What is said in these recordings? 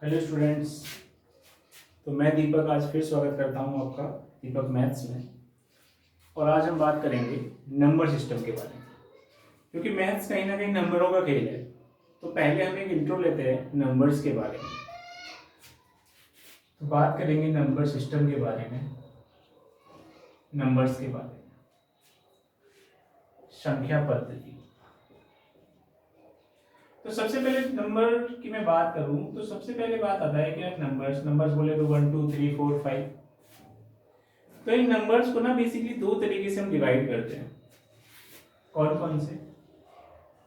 Hello students. तो मैं दीपक आज फिर स्वागत करता हूं आपका दीपक मैथ्स में। और आज हम बात करेंगे नंबर सिस्टम के बारे में, क्योंकि मैथ्स कहीं ना कहीं नंबरों का खेल है। तो पहले हम एक इंट्रो लेते हैं नंबर्स के बारे में। तो बात करेंगे नंबर सिस्टम के बारे में, नंबर्स के बारे में, संख्या पद्धति। तो सबसे पहले नंबर की मैं बात करूं तो सबसे पहले बात आता है कि नंबर्स बोले तो 1 2 3 4 5। तो इन नंबर्स को ना बेसिकली दो तरीके से हम डिवाइड करते हैं। कौन कौन से?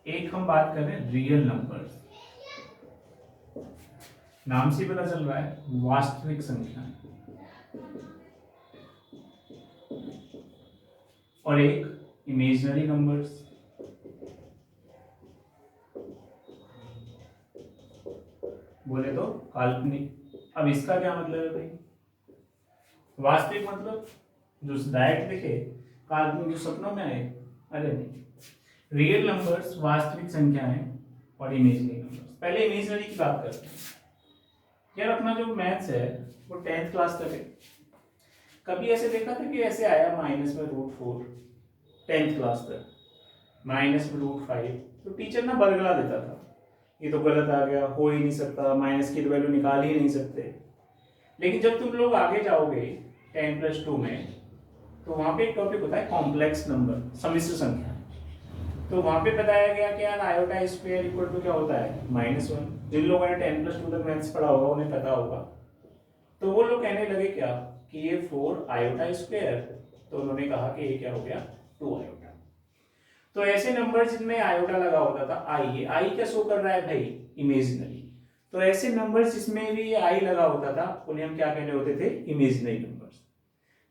एक हम बात कर रहे हैं रियल नंबर्स, नाम से पता चल रहा है वास्तविक संख्या। और एक इमेजिनरी नंबर्स, बोले तो काल्पनिक। अब इसका क्या मतलब है भाई? वास्तविक मतलब जो डायरेक्ट दिखे, काल्पनिक जो सपनों में आए। अरे नहीं, रियल नंबर्स वास्तविक संख्याएं और इमेजिनरी नंबर्स। पहले इमेजिनरी की बात करते हैं। यार अपना जो मैथ्स है वो 10th क्लास तक है। कभी ऐसे देखा था कि ऐसे आया माइनस में √4 10th क्लास तक, माइनस में √5, तो टीचर ना बरगला देता था, ये तो गलत आ गया, हो ही नहीं सकता, माइनस की वैल्यू निकाल ही नहीं सकते। लेकिन जब तुम लोग आगे जाओगे 10+2 में, तो वहां पे एक टॉपिक होता है कॉम्प्लेक्स नंबर, सम्मिश्र संख्या। तो वहां पे बताया गया कि यार आयोटा स्क्वायर इक्वल टू क्या होता है? -1। जिन लोगों ने 10+2 तक मैथ्स पढ़ा होगा उन्हें पता होगा। तो वो लोग कहने लगे क्या कि ये 4 आयोटा स्क्वायर, तो उन्होंने कहा कि ये क्या हो गया? 2 आयोटा। तो ऐसे नंबर जिनमें आयोटा लगा होता था, आई क्या शो कर रहा है भाई? इमेजिनरी। तो ऐसे नंबर जिसमें भी आई लगा होता था उन्हें हम क्या कहने होते थे? Imaginary numbers.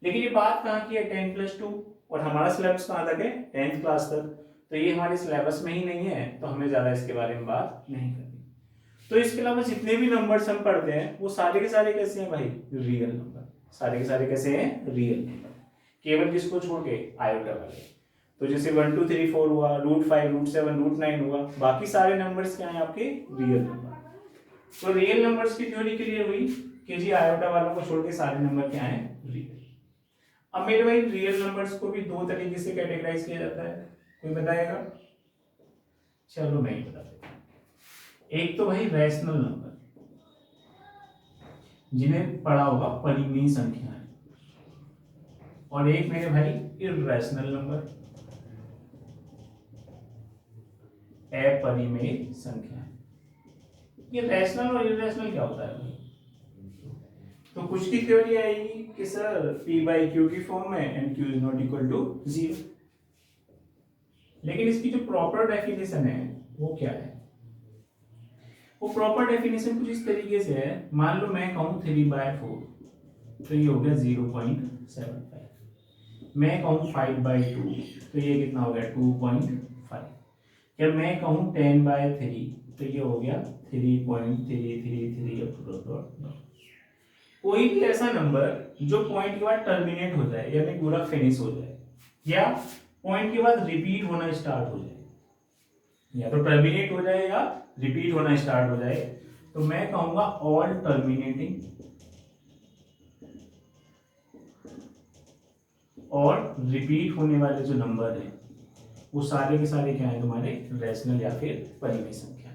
लेकिन ये बात कहाँ की है? 10+2। और हमारा सिलेबस कहाँ तक है? 10th क्लास तक। तो ये हमारे सिलेबस में ही नहीं है, तो हमें ज्यादा इसके बारे में बात नहीं करनी। तो इसके अलावा जितने भी नंबर्स हम पढ़ते हैं वो सारे के सारे कैसे हैं भाई? Real number. सारे के सारे कैसे हैं? Real number. केवल किसको छोड़ के? आयोटा वाले। तो जैसे 1 2 3 4 हुआ, √5 √7 √9 हुआ, बाकी सारे नंबर्स क्या हैं आपके? Real number. तो रियल नंबर्स की थ्योरी क्लियर हुई कि जी आयोटा वालों को छोड़ के सारे नंबर क्या हैं? रियल। अब मेरे भाई रियल नंबर्स को भी दो तरीके से कैटेगराइज किया जाता है, कोई बताएगा? चलो मैं ही बता देता हूं। एक तो भाई रैशनल नंबर, जिन्हें पढ़ा होगा परिमेय संख्याएं। और एक मेरे भाई इररेशनल नंबर, अपरिमेय संख्याएं। ये रैशनल और इररेशनल क्या होता है भाई? तो कुछ की थ्योरी आएगी कि सर p/q की फॉर्म में and q is not equal to 0। लेकिन इसकी जो प्रॉपर डेफिनेशन है वो क्या है? वो प्रॉपर डेफिनेशन कुछ इस तरीके से है। मान लो मैं कहूं 3/4, तो ये हो गया 0.75। मैं कहूं 5/2, तो ये कितना हो गया? 2.5। जब मैं कहूं 10/3, तो ये हो गया 3.333। कोई भी ऐसा नंबर जो पॉइंट के बाद टर्मिनेट हो जाए, यानी पूरा फिनिश हो जाए, या पॉइंट के बाद रिपीट होना स्टार्ट हो जाए, या तो टर्मिनेट हो जाए या रिपीट होना स्टार्ट हो जाए, तो मैं कहूंगा ऑल टर्मिनेटिंग और रिपीट होने वाले जो नंबर है वो सारे के सारे क्या है तुम्हारे? रैशनल या फिर परिमेय संख्या।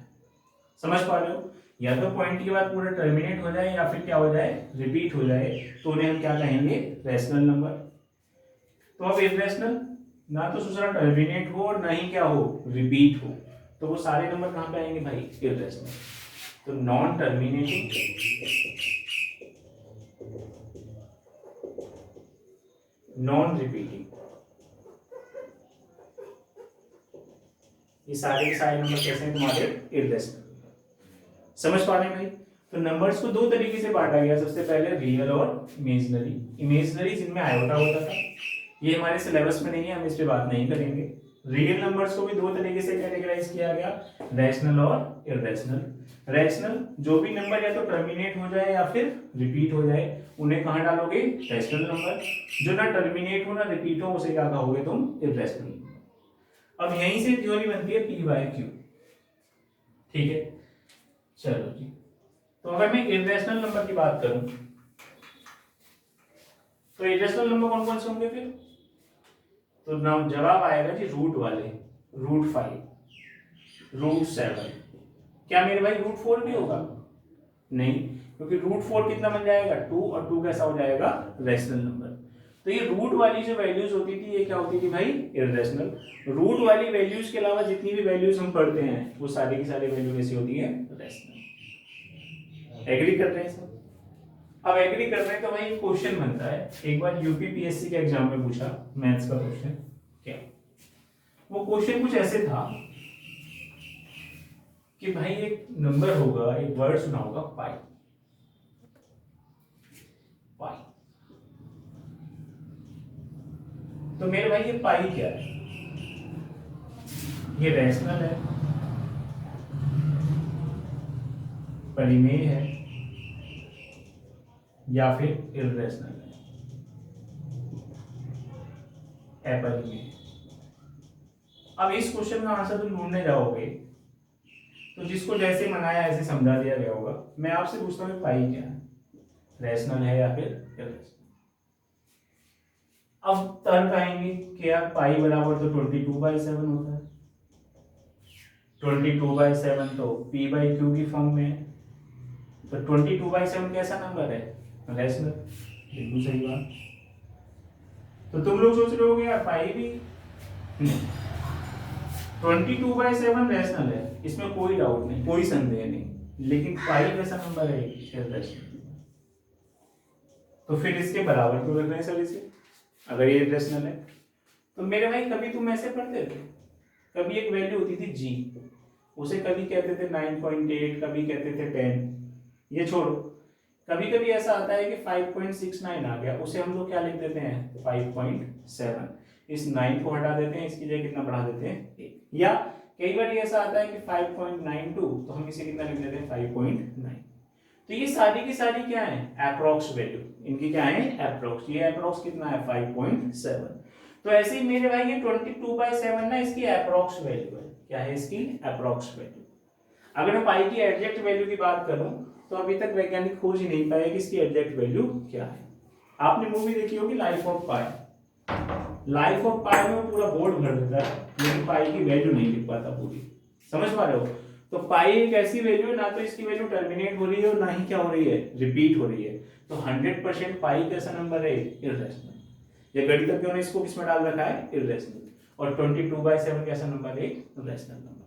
समझ पा रहे हो? या तो पॉइंट के बाद पूरा टर्मिनेट हो जाए या फिर क्या हो जाए? रिपीट हो जाए, तो उन्हें हम क्या कहेंगे? Rational number. तो अब इररेशनल, ना तो दूसरा टर्मिनेट हो और ना ही क्या हो? रिपीट हो, तो वो सारे नंबर कहां पे आएंगे भाई? इररेशनल। तो नॉन टर्मिनेटिंग, नॉन रिपीटिंग, ये सारे के सारे नंबर कैसे हैं तुम्हारे? इररेशनल। समझ पा रहे हैं भाई? तो नंबर्स को दो तरीके से बांटा गया। सबसे पहले रियल और इमेजिनरी। इमेजिनरी जिनमें आयोटा होता था, ये हमारे सिलेबस में नहीं है, हम इस पे बात नहीं करेंगे। रियल नंबर्स को भी दो तरीके से कैटेगराइज किया गया, रैशनल और इररेशनल। रैशनल जो भी नंबर या तो टर्मिनेट हो जाए या फिर रिपीट हो जाए, उन्हें कहां डालोगे? Rational number. जो ना टर्मिनेट हो ना रिपीट हो, उसे क्या कहोगे तुम? इररेशनल। अब यहीं से थ्योरी बनती है p/q। ठीक है, चलो जी। तो अगर मैं इरेशनल नंबर की बात करूं तो इरेशनल नंबर कौन कौन से होंगे फिर? तो नाम जवाब आएगा जी रूट वाले, √5, √7। क्या मेरे भाई √4 भी होगा? नहीं, क्योंकि √4 कितना बन जाएगा? 2, और 2 कैसा हो जाएगा? Rational number. तो ये रूट वाली जो वैल्यूज होती थी ये क्या होती थी भाई? इरेशनल। रूट वाली वैल्यूज के अलावा जितनी भी वैल्यूज हम पढ़ते हैं वो सारी की सारी वैल्यू कैसी होती है? रेशनल। एग्री कर रहे हैं सब? अब एग्री कर रहे हैं तो भाई क्वेश्चन बनता है, एक बार यूपीपीएससी के एग्जाम में पूछा मैथ्स का क्वेश्चन। क्या वो क्वेश्चन कुछ ऐसे था कि भाई एक नंबर होगा, एक वर्ड सुना होगा पाई। पाई, तो मेरे भाई ये पाई क्या है? ये रैशनल है, परिमेय है, या फिर इर्रेशनल है, अपरिमेय। अब इस क्वेश्चन का आंसर तुम ढूंढने जाओगे तो जिसको जैसे मनाया ऐसे समझा दिया गया होगा। मैं आपसे पूछता हूँ पाई क्या है? रैशनल है या फिर इर्रेशनल? अब तर्क आएंगे कि यार पाई बराबर तो 22/7 होता है। 22/7 तो p/q की फॉर्म में है, तो 22/7 कैसा नंबर है? रैशनल। बिल्कुल सही बात। तो तुम लोग सोच रहे होगे यार पाई भी 22/7 रैशनल है, इसमें कोई डाउट नहीं, कोई संदेह नहीं, लेकिन पाई कैसा नंबर है? रैशनल। तो फिर इसके बराबर क्यों रख रहे हैं सर इसे, अगर ये रैशनल है? तो मेरे भाई कभी तुम ऐसे पढ़ते थे, कभी एक वैल्यू होती थी जी, उसे कभी कहते थे 9.8, कभी कहते थे 10। ये छोड़ो, कभी कभी ऐसा आता है कि 5.69 आ गया, उसे हम लोग क्या लिख देते हैं? 5.7। इस 9 को हटा देते हैं, इसकी जगह कितना बढ़ा देते हैं? 1। या कई बार ऐसा आता है कि 5.92, तो हम इसे कितना लिख देते हैं? 5.9। तो ये सारी की सारी क्या है? अप्रोक्स वैल्यू, इनकी क्या है? अप्रोक्स। ये अप्रोक्स कितना है? 5.7। तो ऐसे ही मेरे भाई ये 22/7 ना इसकी अप्रोक्स वैल्यू है। क्या है इसकी? Approx value. अगर मैं पाई की एग्जैक्ट वैल्यू की बात करूं तो अभी तक वैज्ञानिक खोज ही नहीं पाए कि इसकी एग्जैक्ट वैल्यू क्या है। आपने मूवी देखी होगी Life of Pi. Life of Pi में पूरा बोर्ड भर देता है, लेकिन पाई की वैल्यू नहीं लिख पाता पूरी। समझ पा रहे हो? तो पाई एक ऐसी वैल्यू है, ना तो इसकी वैल्यू टर्मिनेट हो रही है और ना ही क्या हो रही है? रिपीट हो रही है। तो 100% पाई कैसा नंबर है? इर्रेशनल। ये गणितज्ञों ने इसको किसमें डाल रखा है? इर्रेशनल। और 22/7 कैसा नंबर है? Rational number.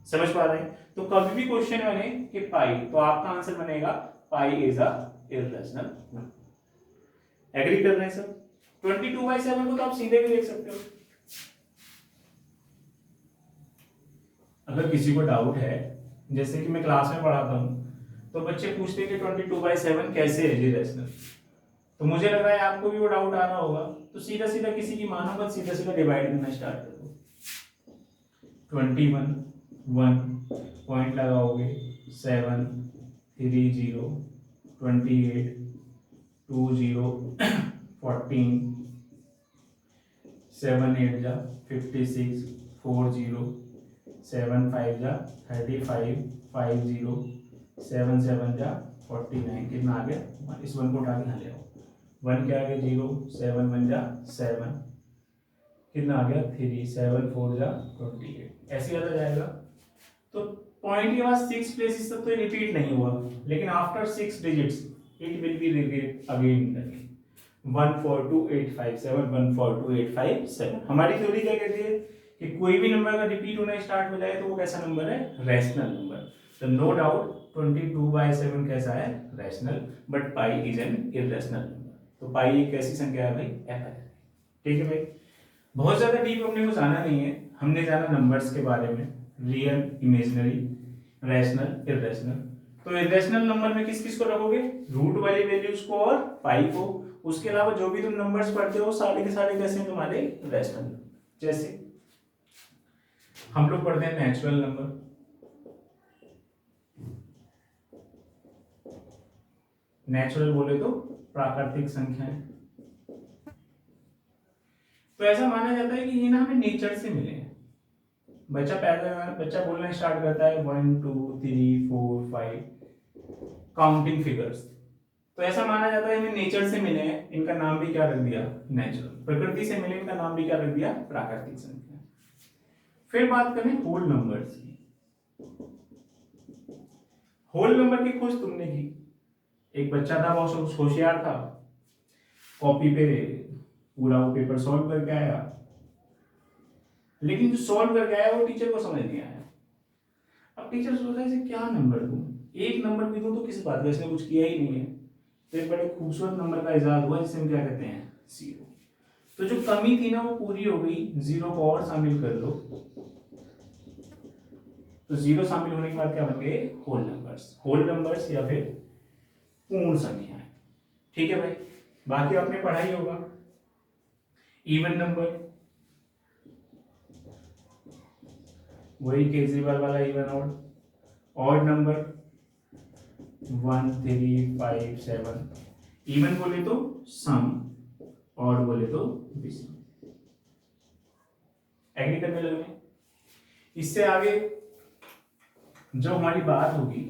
समझ पा रहे हैं? तो कभी भी क्वेश्चन बने कि पाई, तो आपका आंसर बनेगा pi is a irrational number. Agree कर रहे हैं सब? 22/7 को तो आप सीधे भी देख सकते हो। अगर किसी को डाउट है, जैसे कि मैं क्लास में पढ़ाता हूँ, तो बच्चे पूछते हैं कि 22/7 कैसे है जी रैशनल। तो मुझे लग रहा है आपको भी वो डाउट आ रहा होगा, तो सीधा सीधा किसी की मानो मत, सीधा सीधा डिवाइड करना स्टार्ट कर दो। 21 1 पॉइंट लगाओगे, 7 3 0 28 2 0 14 7 8 जा 56 4 0 7 5 जा 35 5 0 7 7 जा 49। कितना आ गया? इस 1 को उठा के यहाँ ले आओ। 1 क्या आ गया? 0 7 1 जा 7, कितना आ गया? 3 7 4 जा 28। ऐसे आता जाएगा। तो पॉइंट के बाद 6 प्लेसेस तक तो रिपीट नहीं हुआ, लेकिन after 6 digits it will be repeat again 14285 14285 हमारी थ्योरी क्या कहती है कि कोई भी नंबर अगर रिपीट होना स्टार्ट हो जाए तो वो कैसा नंबर है? Rational number. तो नो डाउट 22/7 कैसा है? Rational. But pi is an irrational number. तो पाई एक कैसी संख्या है भाई? एफ। ठीक है भाई, बहुत ज्यादा डीप हमने को जाना नहीं है, हमने जाना नंबर्स के बारे में, रियल, इमेजिनरी, रैशनल, इररेशनल। तो इररेशनल नंबर में किस किस को रखोगे? रूट वाली वैल्यूज को और पाई को। उसके अलावा जो भी तुम नंबर्स पढ़ते हो सारे के सारे कैसे हैं तुम्हारे? रैशनल। जैसे हम लोग पढ़ते हैं नेचुरल नंबर, नेचुरल बोले तो प्राकृतिक संख्याएं। तो ऐसा माना जाता है कि ये ना हमें नेचर से मिले हैं। बच्चा बोलना स्टार्ट करता है 1 2 3 4 5, काउंटिंग फिगर्स। तो ऐसा माना जाता है हमें नेचर से मिले हैं, इनका नाम भी क्या रख दिया, नेचुरल। प्रकृति से मिले, इनका नाम भी क्या रख दिया, प्राकृतिक संख्या। फिर बात करें होल नंबर्स की। होल नंबर की खोज तुमने की, एक बच्चा था बहुत होशियार था, कॉपी पे पूरा वो पेपर सॉल्व करके आया, लेकिन जो सॉल्व करके आया वो टीचर को समझ नहीं आया। अब टीचर सोच रहा है इसे क्या नंबर दूं, एक नंबर भी दूं तो किस बात का, इसने कुछ किया ही नहीं है। तो एक बड़े खूबसूरत नंबर का इजाद हुआ जिसे हम क्या कहते हैं, 0। तो जो कमी थी ना वो पूरी हो गई, 0 को और शामिल कर लो, तो 0 शामिल होने के बाद क्या बन गए, होल नंबर्स। होल नंबर्स या फिर पूर्ण संख्याएं। ठीक है भाई, बाकी आपने पढ़ा ही होगा। इवन नंबर, वही केजरीवाल वाला even odd. Odd number 1 3 5 7। Even बोले तो सम, ऑड बोले तो विषम। एग्री करने लगे। इससे आगे जो हमारी बात होगी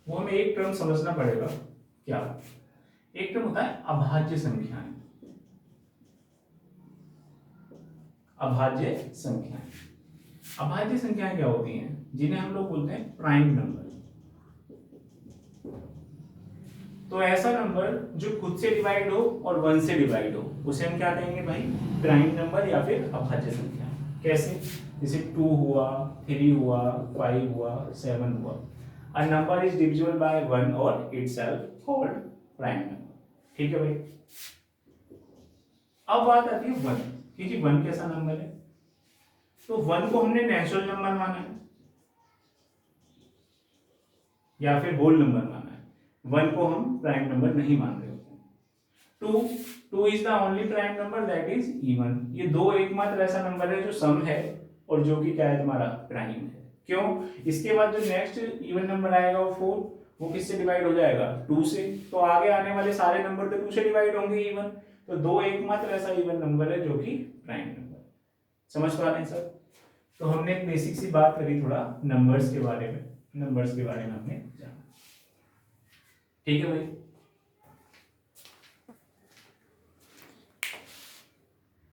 वो हमें एक टर्म समझना पड़ेगा। क्या? एक टर्म होता है अभाज्य संख्याएं। अभाज्य संख्याएं, अभाज्य संख्याएं क्या होती हैं, जिन्हें हम लोग बोलते हैं प्राइम नंबर। तो ऐसा नंबर जो खुद से डिवाइड हो और 1 से डिवाइड हो उसे हम क्या कहेंगे भाई, प्राइम नंबर या फिर अभाज्य संख्या। कैसे? जैसे 2 हुआ, 3 हुआ, 5 हुआ, 7 हुआ। A number is divisible by 1 और इटसेल्फ कॉल्ड प्राइम नंबर। ठीक है भाई। अब बात आती है 1 की, जी 1 कैसा नंबर है? तो 1 को हमने नेचुरल नंबर माना है या फिर होल नंबर माना है। 1 को हम प्राइम नंबर नहीं मान रहे होते। 2 is the only prime number that is even. ये दो एकमात्र ऐसा नंबर है जो सम है और जो कि क्या है, तुम्हारा प्राइम है। क्यों? इसके बाद जो नेक्स्ट इवन नंबर आएगा वो 4, वो किससे डिवाइड हो जाएगा, 2 से। तो आगे आने वाले सारे नंबर तो 2 से डिवाइड होंगे इवन। तो दो एकमात्र ऐसा इवन नंबर है जो कि प्राइम नंबर। समझ पा रहे हैं सर? तो हमने एक बेसिक सी बात करी थोड़ा नंबर्स के बारे में, नंबर्स के बारे में हमने जाना। ठीक है भाई।